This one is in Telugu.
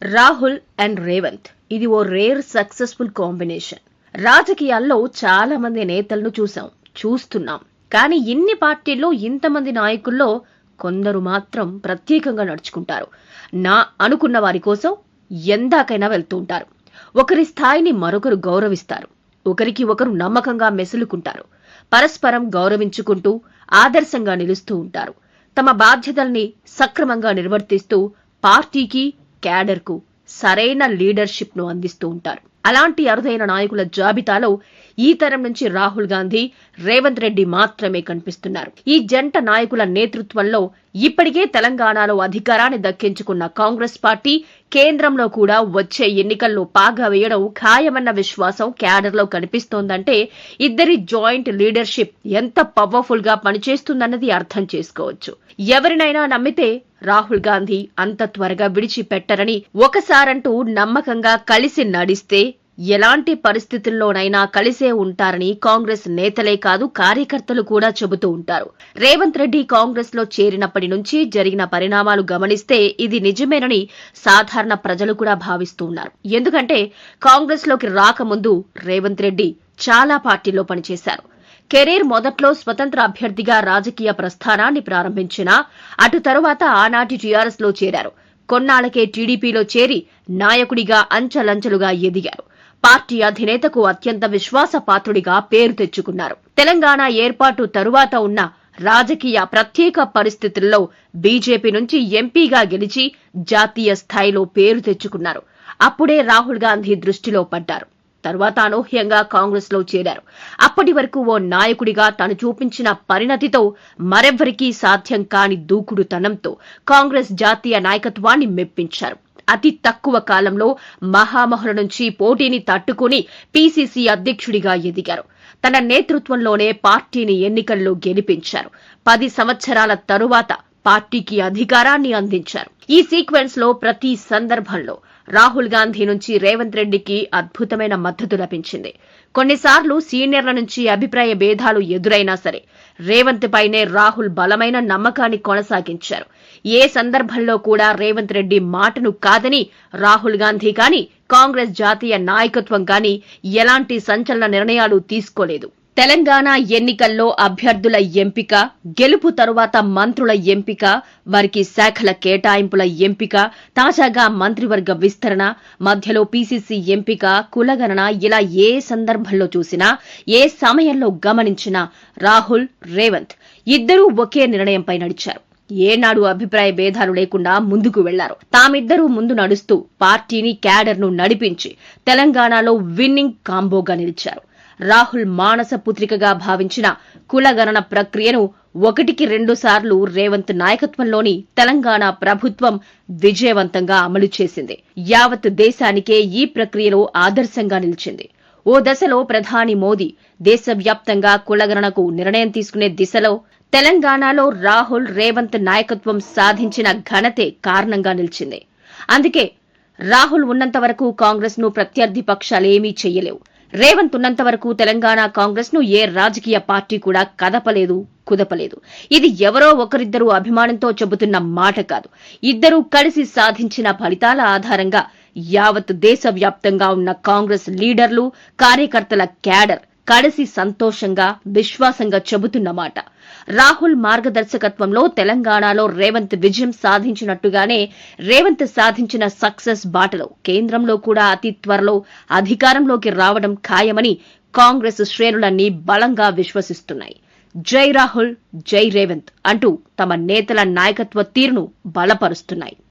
రాహుల్ అండ్ రేవంత్ ఇది ఓ రేర్ సక్సెస్ఫుల్ కాంబినేషన్. రాజకీయాల్లో చాలా మంది నేతలను చూస్తున్నాం. కానీ ఇన్ని పార్టీల్లో ఇంతమంది నాయకుల్లో కొందరు మాత్రం ప్రత్యేకంగా నడుచుకుంటారు. నా అనుకున్న వారి కోసం ఎందాకైనా వెళ్తూ ఉంటారు. ఒకరి స్థాయిని మరొకరు గౌరవిస్తారు. ఒకరికి ఒకరు నమ్మకంగా మెసులుకుంటారు. పరస్పరం గౌరవించుకుంటూ ఆదర్శంగా నిలుస్తూ ఉంటారు. తమ బాధ్యతల్ని సక్రమంగా నిర్వర్తిస్తూ పార్టీకి క్యాడర్కు సరైన లీడర్షిప్ ను అందిస్తూ ఉంటారు. అలాంటి అరుదైన నాయకుల జాబితాలో ఈ తరం నుంచి రాహుల్ గాంధీ, రేవంత్ రెడ్డి మాత్రమే కనిపిస్తున్నారు. ఈ జంట నాయకుల నేతృత్వంలో ఇప్పటికే తెలంగాణలో అధికారాన్ని దక్కించుకున్న కాంగ్రెస్ పార్టీ కేంద్రంలో కూడా వచ్చే ఎన్నికల్లో పాగా వేయడం ఖాయమన్న విశ్వాసం క్యాడర్ లో కనిపిస్తోందంటే ఇద్దరి జాయింట్ లీడర్షిప్ ఎంత పవర్ఫుల్ గా పనిచేస్తుందన్నది అర్థం చేసుకోవచ్చు. ఎవరినైనా నమ్మితే రాహుల్ గాంధీ అంత త్వరగా విడిచిపెట్టరని, ఒకసారంటూ నమ్మకంగా కలిసి నడిస్తే ఎలాంటి పరిస్థితుల్లోనైనా కలిసే ఉంటారని కాంగ్రెస్ నేతలే కాదు కార్యకర్తలు కూడా చెబుతూ ఉంటారు. రేవంత్ రెడ్డి కాంగ్రెస్ లో చేరినప్పటి నుంచి జరిగిన పరిణామాలు గమనిస్తే ఇది నిజమేనని సాధారణ ప్రజలు కూడా భావిస్తూ ఉన్నారు. ఎందుకంటే కాంగ్రెస్ లోకి రాకముందు రేవంత్ రెడ్డి చాలా పార్టీల్లో పనిచేశారు. కెరీర్ మొదట్లో స్వతంత్ర అభ్యర్థిగా రాజకీయ ప్రస్థానాన్ని ప్రారంభించినా అటు తరువాత ఆనాటి టీఆర్ఎస్ లో చేరారు. కొన్నాళ్లకే టీడీపీలో చేరి నాయకుడిగా అంచెలంచెలుగా ఎదిగారు. పార్టీ అధినేతకు అత్యంత విశ్వాసపాత్రుడిగా పేరు తెచ్చుకున్నారు. తెలంగాణ ఏర్పాటు తరువాత ఉన్న రాజకీయ ప్రత్యేక పరిస్థితుల్లో బీజేపీ నుంచి ఎంపీగా గెలిచి జాతీయ స్థాయిలో పేరు తెచ్చుకున్నారు. అప్పుడే రాహుల్ గాంధీ దృష్టిలో పడ్డారు. తరువాత అనూహ్యంగా కాంగ్రెస్ లో చేరారు. అప్పటి వరకు ఓ నాయకుడిగా తను చూపించిన పరిణతితో మరెవ్వరికీ సాధ్యం కాని దూకుడుతనంతో కాంగ్రెస్ జాతీయ నాయకత్వాన్ని మెప్పించారు. అతి తక్కువ కాలంలో మహామహుల నుంచి పోటీని తట్టుకుని పీసీసీ అధ్యక్షుడిగా ఎదిగారు. తన నేతృత్వంలోనే పార్టీని ఎన్నికల్లో గెలిపించారు. 10 సంవత్సరాల తరువాత పార్టీకి అధికారాన్ని అందించారు. ఈ సీక్వెన్స్ లో ప్రతి సందర్భంలో రాహుల్ గాంధీ నుంచి రేవంత్ రెడ్డికి అద్భుతమైన మద్దతు లభించింది. కొన్నిసార్లు సీనియర్ల నుంచి అభిప్రాయ భేదాలు ఎదురైనా సరే రేవంత్ పైనే రాహుల్ బలమైన నమ్మకాన్ని కొనసాగించారు. ఏ సందర్భంలో కూడా రేవంత్ రెడ్డి మాటను కాదని రాహుల్ గాంధీ కానీ కాంగ్రెస్ జాతీయ నాయకత్వం కానీ ఎలాంటి సంచలన నిర్ణయాలు తీసుకోలేదు. తెలంగాణ ఎన్నికల్లో అభ్యర్థుల ఎంపిక, గెలుపు తరువాత మంత్రుల ఎంపిక, వారికి శాఖల కేటాయింపుల ఎంపిక, తాజాగా మంత్రివర్గ విస్తరణ, మధ్యలో పీసీసీ ఎంపిక, కులగణన ఇలా ఏ సందర్భంలో చూసినా, ఏ సమయంలో గమనించినా రాహుల్, రేవంత్ ఇద్దరూ ఒకే నిర్ణయంపై నడిచారు. ఏనాడు అభిప్రాయ భేదాలు లేకుండా ముందుకు వెళ్లారు. తామిద్దరూ ముందు నడుస్తూ పార్టీని, క్యాడర్ను నడిపించి తెలంగాణలో విన్నింగ్ కాంబోగా నిలిచారు. రాహుల్ మానస పుత్రికగా భావించిన కులగణన ప్రక్రియను 1కి 2 సార్లు రేవంత్ నాయకత్వంలోని తెలంగాణ ప్రభుత్వం విజయవంతంగా అమలు చేసింది. యావత్ దేశానికే ఈ ప్రక్రియలో ఆదర్శంగా నిలిచింది. ఓ దశలో ప్రధాని మోదీ దేశవ్యాప్తంగా కులగణనకు నిర్ణయం తీసుకునే దిశలో తెలంగాణలో రాహుల్, రేవంత్ నాయకత్వం సాధించిన ఘనతే కారణంగా నిలిచింది. అందుకే రాహుల్ ఉన్నంత వరకు కాంగ్రెస్ ను ప్రత్యర్థి పక్షాలేమీ చెయ్యలేవు. రేవంత్ ఉన్నంత వరకు తెలంగాణ కాంగ్రెస్ ను ఏ రాజకీయ పార్టీ కూడా కదపలేదు, కుదపలేదు. ఇది ఎవరో ఒకరిద్దరు అభిమానంతో చెబుతున్న మాట కాదు. ఇద్దరూ కలిసి సాధించిన ఫలితాల ఆధారంగా యావత్ దేశవ్యాప్తంగా ఉన్న కాంగ్రెస్ లీడర్లు, కార్యకర్తల క్యాడర్ కలిసి సంతోషంగా, విశ్వాసంగా చెబుతున్న మాట. రాహుల్ మార్గదర్శకత్వంలో తెలంగాణలో రేవంత్ విజయం సాధించినట్టుగానే రేవంత్ సాధించిన సక్సెస్ బాటలో కేంద్రంలో కూడా అతి త్వరలో అధికారంలోకి రావడం ఖాయమని కాంగ్రెస్ శ్రేణులన్నీ బలంగా విశ్వసిస్తున్నాయి. జై రాహుల్, జై రేవంత్ అంటూ తమ నేతల నాయకత్వ తీరును బలపరుస్తున్నాయి.